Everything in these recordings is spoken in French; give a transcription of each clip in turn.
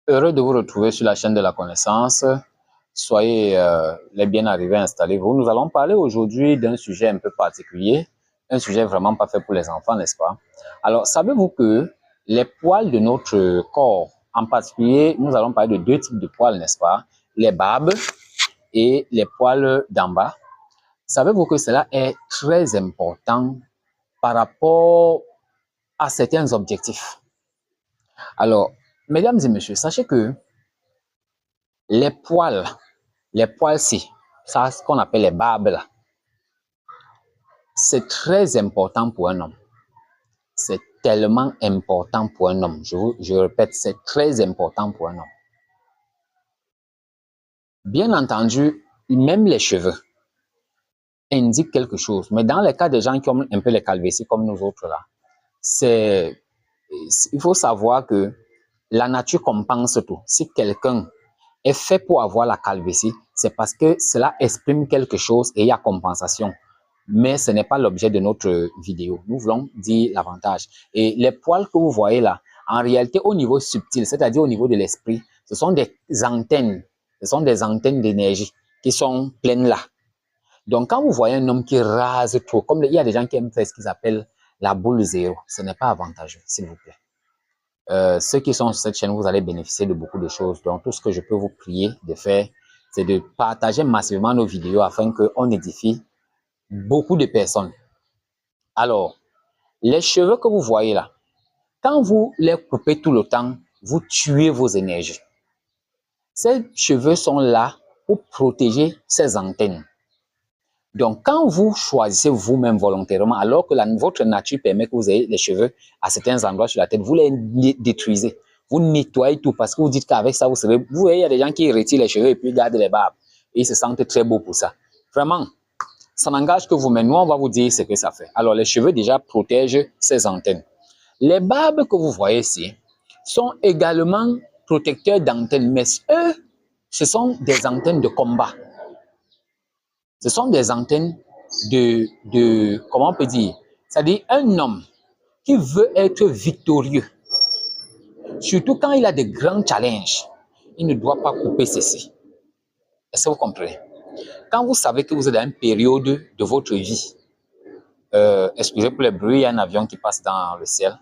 Heureux de vous retrouver sur la chaîne de la connaissance. Soyez les bien arrivés, installez-vous. Nous allons parler aujourd'hui d'un sujet un peu particulier, un sujet vraiment pas fait pour les enfants, n'est-ce pas? Alors, savez-vous que les poils de notre corps, en particulier, nous allons parler de deux types de poils, n'est-ce pas? Les barbes et les poils d'en bas. Savez-vous que cela est très important par rapport à certains objectifs? Alors, mesdames et messieurs, sachez que les poils-ci, ça, ce qu'on appelle les barbes là, c'est très important pour un homme. C'est tellement important pour un homme. Je répète, c'est très important pour un homme. Bien entendu, même les cheveux indiquent quelque chose. Mais dans le cas des gens qui ont un peu les calvities comme nous autres là, il faut savoir que la nature compense tout. Si quelqu'un est fait pour avoir la calvitie, c'est parce que cela exprime quelque chose et il y a compensation. Mais ce n'est pas l'objet de notre vidéo. Nous voulons dire l'avantage. Et les poils que vous voyez là, en réalité, au niveau subtil, c'est-à-dire au niveau de l'esprit, ce sont des antennes d'énergie qui sont pleines là. Donc, quand vous voyez un homme qui rase trop, comme il y a des gens qui aiment faire ce qu'ils appellent la boule zéro, ce n'est pas avantageux, s'il vous plaît. Ceux qui sont sur cette chaîne, vous allez bénéficier de beaucoup de choses. Donc, tout ce que je peux vous prier de faire, c'est de partager massivement nos vidéos afin qu'on édifie beaucoup de personnes. Alors, les cheveux que vous voyez là, quand vous les coupez tout le temps, vous tuez vos énergies. Ces cheveux sont là pour protéger ces antennes. Donc, quand vous choisissez vous-même volontairement, alors que votre nature permet que vous ayez les cheveux à certains endroits sur la tête, vous les détruisez. Vous nettoyez tout parce que vous dites qu'avec ça, vous serez... Vous voyez, il y a des gens qui retirent les cheveux et puis gardent les barbes. Et ils se sentent très beaux pour ça. Vraiment, ça n'engage que vous, mais nous, on va vous dire ce que ça fait. Alors, les cheveux déjà protègent ces antennes. Les barbes que vous voyez ici sont également protecteurs d'antennes, mais eux, ce sont des antennes de combat. Ce sont des antennes comment on peut dire, c'est-à-dire un homme qui veut être victorieux, surtout quand il a des grands challenges, il ne doit pas couper ceci. Est-ce que vous comprenez? Quand vous savez que vous êtes dans une période de votre vie, excusez pour le bruit, il y a un avion qui passe dans le ciel.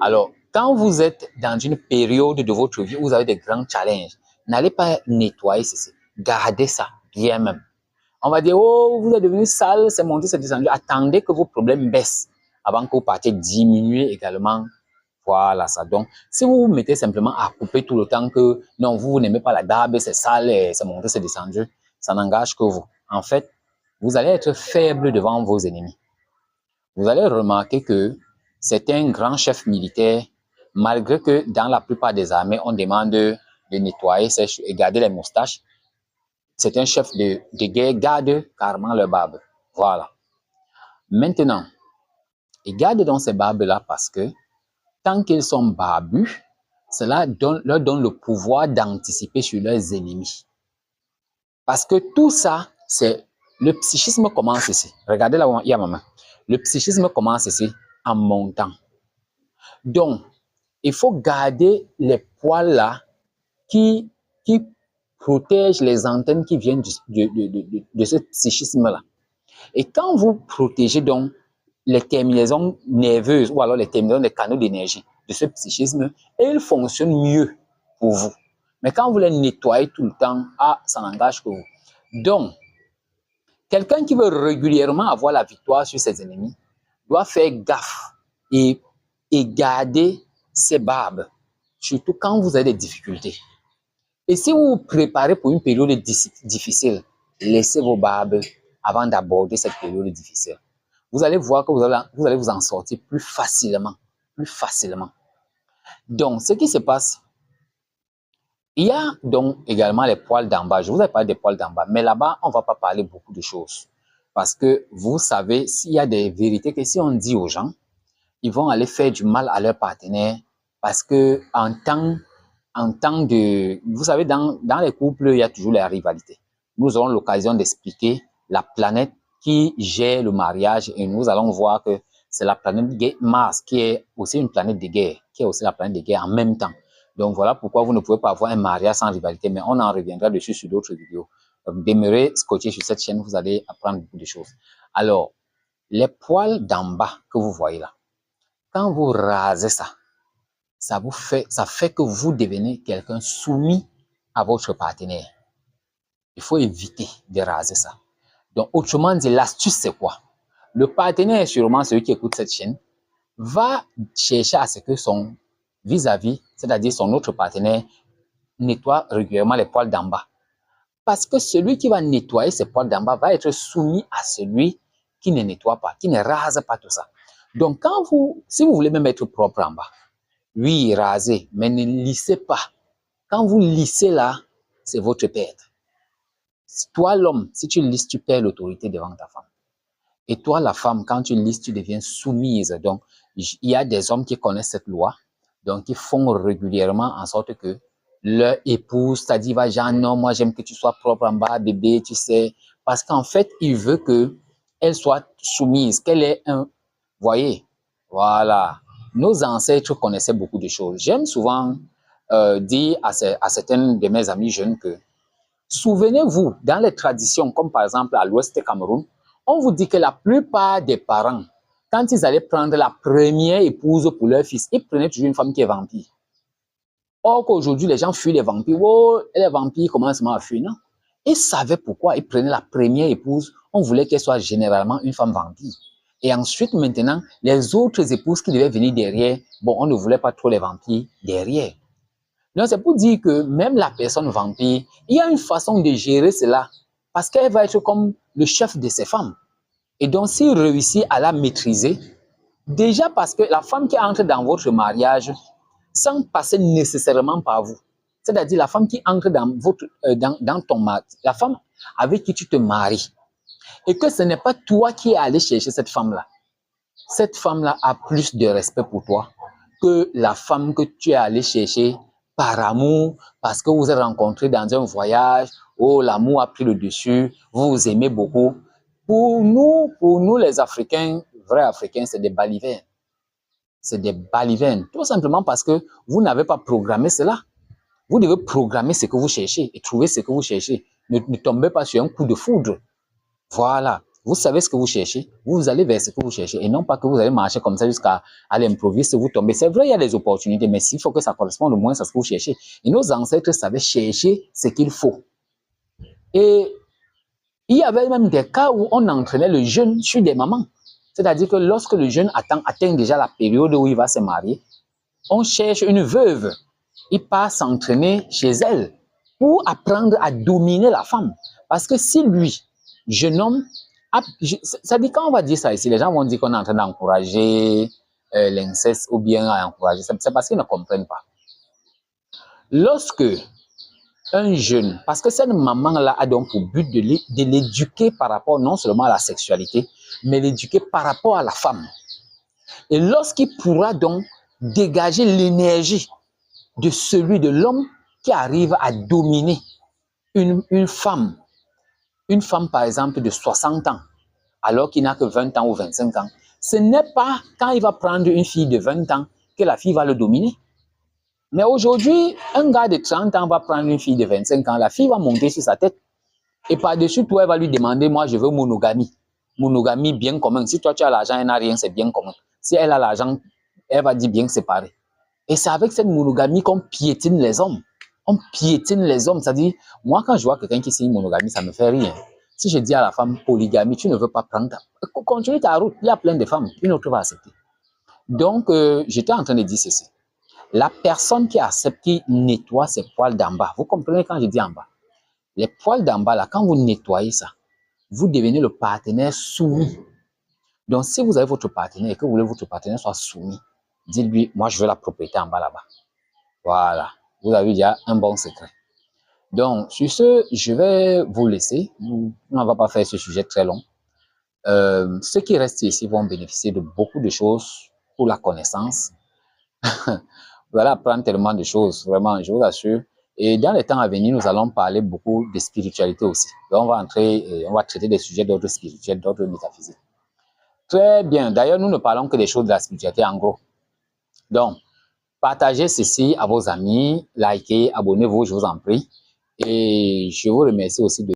Alors, quand vous êtes dans une période de votre vie où vous avez des grands challenges, n'allez pas nettoyer ceci. Gardez ça bien même. On va dire, oh, vous êtes devenu sale, c'est monté, c'est descendu. Attendez que vos problèmes baissent avant que vous partiez diminuer également. Voilà ça. Donc, si vous vous mettez simplement à couper tout le temps que non, vous n'aimez pas la barbe, c'est sale, c'est monté, c'est descendu, ça n'engage que vous. En fait, vous allez être faible devant vos ennemis. Vous allez remarquer que c'est un grand chef militaire, malgré que dans la plupart des armées, on demande de nettoyer et garder les moustaches. C'est un chef de guerre, garde carrément leur barbe. Voilà. Maintenant, ils gardent donc ces barbes-là parce que tant qu'ils sont barbus, cela leur donne le pouvoir d'anticiper sur leurs ennemis. Parce que tout ça, c'est le psychisme commence ici. Regardez là où il y a ma main. Le psychisme commence ici en montant. Donc, il faut garder les poils là qui protègent les antennes qui viennent de ce psychisme-là. Et quand vous protégez donc les terminaisons nerveuses ou alors les terminaisons des canaux d'énergie de ce psychisme, ils fonctionnent mieux pour vous. Mais quand vous les nettoyez tout le temps, ça n'engage que vous. Donc, quelqu'un qui veut régulièrement avoir la victoire sur ses ennemis doit faire gaffe et garder ses barbes, surtout quand vous avez des difficultés. Et si vous vous préparez pour une période difficile, laissez vos barbes avant d'aborder cette période difficile. Vous allez voir que vous allez vous en sortir plus facilement. Plus facilement. Donc, ce qui se passe, il y a donc également les poils d'en bas. Je vous ai parlé des poils d'en bas, mais là-bas, on ne va pas parler beaucoup de choses. Parce que vous savez, s'il y a des vérités que si on dit aux gens, ils vont aller faire du mal à leur partenaire parce que en temps de... Vous savez, dans les couples, il y a toujours la rivalité. Nous aurons l'occasion d'expliquer la planète qui gère le mariage et nous allons voir que c'est la planète Mars qui est aussi une planète de guerre, qui est aussi la planète de guerre en même temps. Donc voilà pourquoi vous ne pouvez pas avoir un mariage sans rivalité, mais on en reviendra dessus sur d'autres vidéos. Donc demeurez scotché sur cette chaîne, vous allez apprendre beaucoup de choses. Alors, les poils d'en bas que vous voyez là, quand vous rasez ça, ça fait que vous devenez quelqu'un soumis à votre partenaire. Il faut éviter de raser ça. Donc, autrement dit, l'astuce, c'est quoi? Le partenaire, sûrement celui qui écoute cette chaîne, va chercher à ce que son vis-à-vis, c'est-à-dire son autre partenaire, nettoie régulièrement les poils d'en bas. Parce que celui qui va nettoyer ses poils d'en bas va être soumis à celui qui ne nettoie pas, qui ne rase pas tout ça. Donc, si vous voulez même être propre en bas, oui, rasez, mais ne lissez pas. Quand vous lissez là, c'est votre perte. Toi, l'homme, si tu lisses, tu perds l'autorité devant ta femme. Et toi, la femme, quand tu lisses, tu deviens soumise. Donc, il y a des hommes qui connaissent cette loi, donc ils font régulièrement en sorte que leur épouse, c'est-à-dire, va genre, non, moi j'aime que tu sois propre en bas, bébé, tu sais. Parce qu'en fait, il veut qu'elle soit soumise, qu'elle ait un... Voyez, voilà. Nos ancêtres connaissaient beaucoup de choses. J'aime souvent dire à certains de mes amis jeunes que souvenez-vous, dans les traditions, comme par exemple à l'ouest du Cameroun, on vous dit que la plupart des parents, quand ils allaient prendre la première épouse pour leur fils, ils prenaient toujours une femme qui est vampire. Or qu'aujourd'hui, les gens fuient les vampires. Oh, les vampires commencent à fuir, non? Ils savaient pourquoi ils prenaient la première épouse. On voulait qu'elle soit généralement une femme vampire. Et ensuite, maintenant, les autres épouses qui devaient venir derrière, bon, on ne voulait pas trop les vampires derrière. Donc, c'est pour dire que même la personne vampire, il y a une façon de gérer cela. Parce qu'elle va être comme le chef de ses femmes. Et donc, s'il réussit à la maîtriser, déjà parce que la femme qui entre dans votre mariage, sans passer nécessairement par vous, c'est-à-dire la femme qui entre dans ton mari, la femme avec qui tu te maries, et que ce n'est pas toi qui es allé chercher cette femme-là. Cette femme-là a plus de respect pour toi que la femme que tu es allé chercher par amour, parce que vous vous êtes rencontrés dans un voyage, oh, l'amour a pris le dessus, vous vous aimez beaucoup. Pour nous les Africains, vrais Africains, c'est des balivernes. C'est des balivernes. Tout simplement parce que vous n'avez pas programmé cela. Vous devez programmer ce que vous cherchez et trouver ce que vous cherchez. Ne tombez pas sur un coup de foudre. Voilà. Vous savez ce que vous cherchez, vous allez vers ce que vous cherchez et non pas que vous allez marcher comme ça jusqu'à l'improviste, vous tombez. C'est vrai, il y a des opportunités, mais il faut que ça corresponde au moins à ce que vous cherchez. Et nos ancêtres savaient chercher ce qu'il faut. Et il y avait même des cas où on entraînait le jeune sur des mamans. C'est-à-dire que lorsque le jeune atteint déjà la période où il va se marier, on cherche une veuve. Il part s'entraîner chez elle pour apprendre à dominer la femme. Parce que si lui, jeune homme, ça dit quand on va dire ça ici, les gens vont dire qu'on est en train d'encourager l'inceste ou bien à encourager. C'est parce qu'ils ne comprennent pas. Lorsque un jeune, parce que cette maman-là a donc pour but de l'éduquer par rapport non seulement à la sexualité, mais l'éduquer par rapport à la femme. Et lorsqu'il pourra donc dégager l'énergie de l'homme qui arrive à dominer une femme par exemple de 60 ans, alors qu'il n'a que 20 ans ou 25 ans, ce n'est pas quand il va prendre une fille de 20 ans que la fille va le dominer. Mais aujourd'hui, un gars de 30 ans va prendre une fille de 25 ans, la fille va monter sur sa tête. Et par-dessus, toi, elle va lui demander, moi, je veux monogamie. Monogamie bien commun. Si toi, tu as l'argent, elle n'a rien, c'est bien commun. Si elle a l'argent, elle va dire bien séparé. Et c'est avec cette monogamie qu'on piétine les hommes. On piétine les hommes. C'est-à-dire, moi, quand je vois quelqu'un qui signe monogamie, ça ne me fait rien. Si je dis à la femme polygamie, tu ne veux pas prendre continue ta route. Il y a plein de femmes. Une autre va accepter. Donc, j'étais en train de dire ceci. La personne qui accepte, qui nettoie ses poils d'en bas, vous comprenez quand je dis en bas? Les poils d'en bas, là, quand vous nettoyez ça, vous devenez le partenaire soumis. Donc, si vous avez votre partenaire et que vous voulez que votre partenaire soit soumis, dites-lui, moi, je veux la propriété en bas là-bas. Voilà. Vous avez déjà un bon secret. Donc, sur ce, je vais vous laisser. On ne va pas faire ce sujet très long. Ceux qui restent ici vont bénéficier de beaucoup de choses pour la connaissance. Vous allez apprendre tellement de choses, vraiment, je vous assure. Et dans les temps à venir, nous allons parler beaucoup de spiritualité aussi. Donc, on va traiter des sujets d'ordre spirituel, d'ordre métaphysique. Très bien. D'ailleurs, nous ne parlons que des choses de la spiritualité en gros. Donc, Partagez ceci à vos amis, likez, abonnez-vous, je vous en prie. Et je vous remercie aussi de